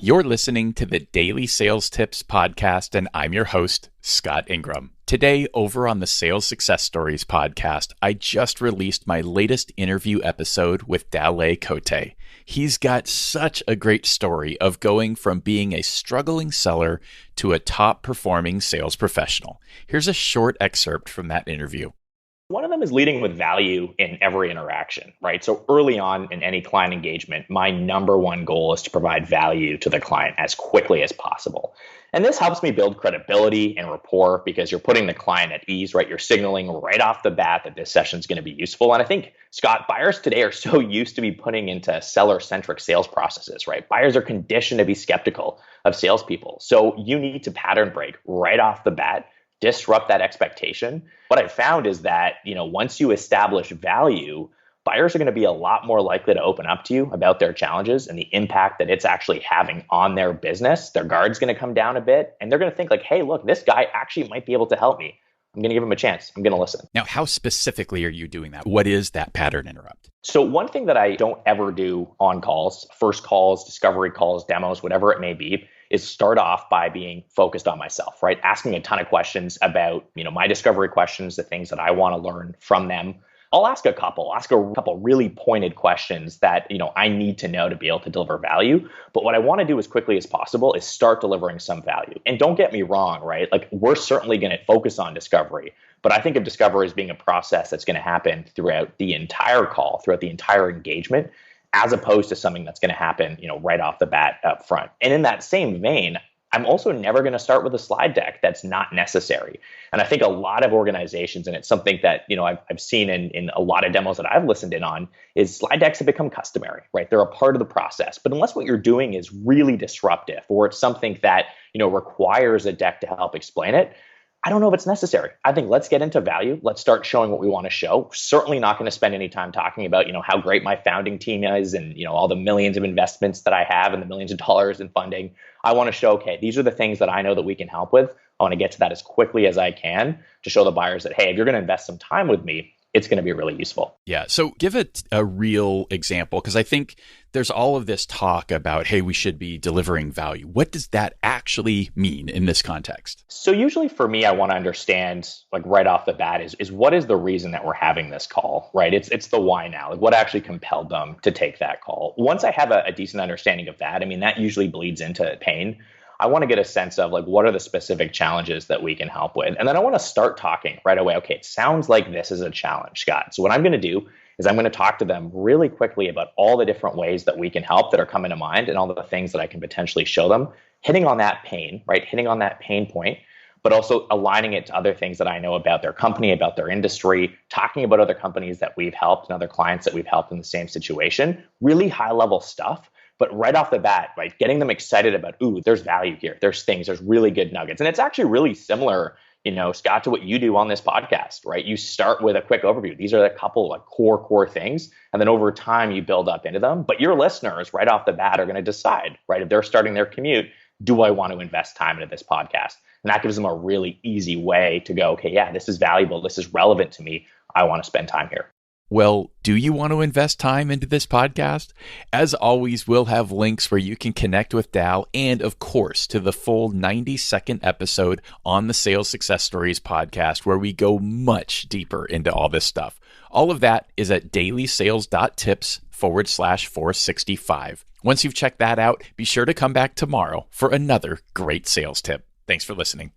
You're listening to the Daily Sales Tips Podcast, and I'm your host, Scott Ingram. Today, over on the Sales Success Stories podcast, I just released my latest interview episode with Dalai Cote. He's got such a great story of going from being a struggling seller to a top-performing sales professional. Here's a short excerpt from that interview. One of them is leading with value in every interaction, right? So early on in any client engagement, my number one goal is to provide value to the client as quickly as possible. And this helps me build credibility and rapport because you're putting the client at ease, right? You're signaling right off the bat that this session is going to be useful. And I think, Scott, buyers today are so used to be putting into seller-centric sales processes, right? Buyers are conditioned to be skeptical of salespeople. So you need to pattern break right off the bat, disrupt that expectation. What I found is that, once you establish value, buyers are going to be a lot more likely to open up to you about their challenges and the impact that it's actually having on their business. Their guard's going to come down a bit, and they're going to think like, hey, look, this guy actually might be able to help me. I'm going to give him a chance. I'm going to listen. Now, how specifically are you doing that? What is that pattern interrupt? So one thing that I don't ever do on calls, first calls, discovery calls, demos, whatever it may be, is start off by being focused on myself, right? Asking a ton of questions about, my discovery questions, the things that I want to learn from them. I'll ask a couple really pointed questions that, I need to know to be able to deliver value. But what I want to do as quickly as possible is start delivering some value. And don't get me wrong, right? Like, we're certainly going to focus on discovery, but I think of discovery as being a process that's going to happen throughout the entire call, throughout the entire engagement, as opposed to something that's going to happen, right off the bat up front. And in that same vein, I'm also never going to start with a slide deck that's not necessary. And I think a lot of organizations, and it's something that, I've seen in a lot of demos that I've listened in on, is slide decks have become customary, right? They're a part of the process. But unless what you're doing is really disruptive, or it's something that, requires a deck to help explain it, I don't know if it's necessary. I think let's get into value. Let's start showing what we want to show. Certainly not going to spend any time talking about, how great my founding team is and, all the millions of investments that I have and the millions of dollars in funding. I want to show, okay, these are the things that I know that we can help with. I want to get to that as quickly as I can to show the buyers that, hey, if you're going to invest some time with me, it's going to be really useful. Yeah. So give it a real example, because I think there's all of this talk about, hey, we should be delivering value. What does that actually mean in this context? So usually for me, I want to understand, like, right off the bat is what is the reason that we're having this call, right? It's the why now. Like, what actually compelled them to take that call? Once I have a decent understanding of that, that usually bleeds into pain. I want to get a sense of, like, what are the specific challenges that we can help with? And then I want to start talking right away. Okay, it sounds like this is a challenge, Scott. So what I'm going to do is I'm going to talk to them really quickly about all the different ways that we can help that are coming to mind and all the things that I can potentially show them, hitting on that pain, right? Hitting on that pain point, but also aligning it to other things that I know about their company, about their industry, talking about other companies that we've helped and other clients that we've helped in the same situation, really high level stuff. But right off the bat, right, getting them excited about, ooh, there's value here. There's really good nuggets. And it's actually really similar, Scott, to what you do on this podcast, right? You start with a quick overview. These are a couple like core things. And then over time, you build up into them. But your listeners right off the bat are going to decide, right, if they're starting their commute, do I want to invest time into this podcast? And that gives them a really easy way to go, okay, yeah, this is valuable. This is relevant to me. I want to spend time here. Well, do you want to invest time into this podcast? As always, we'll have links where you can connect with Dal and, of course, to the full 90-second episode on the Sales Success Stories podcast, where we go much deeper into all this stuff. All of that is at dailysales.tips/465. Once you've checked that out, be sure to come back tomorrow for another great sales tip. Thanks for listening.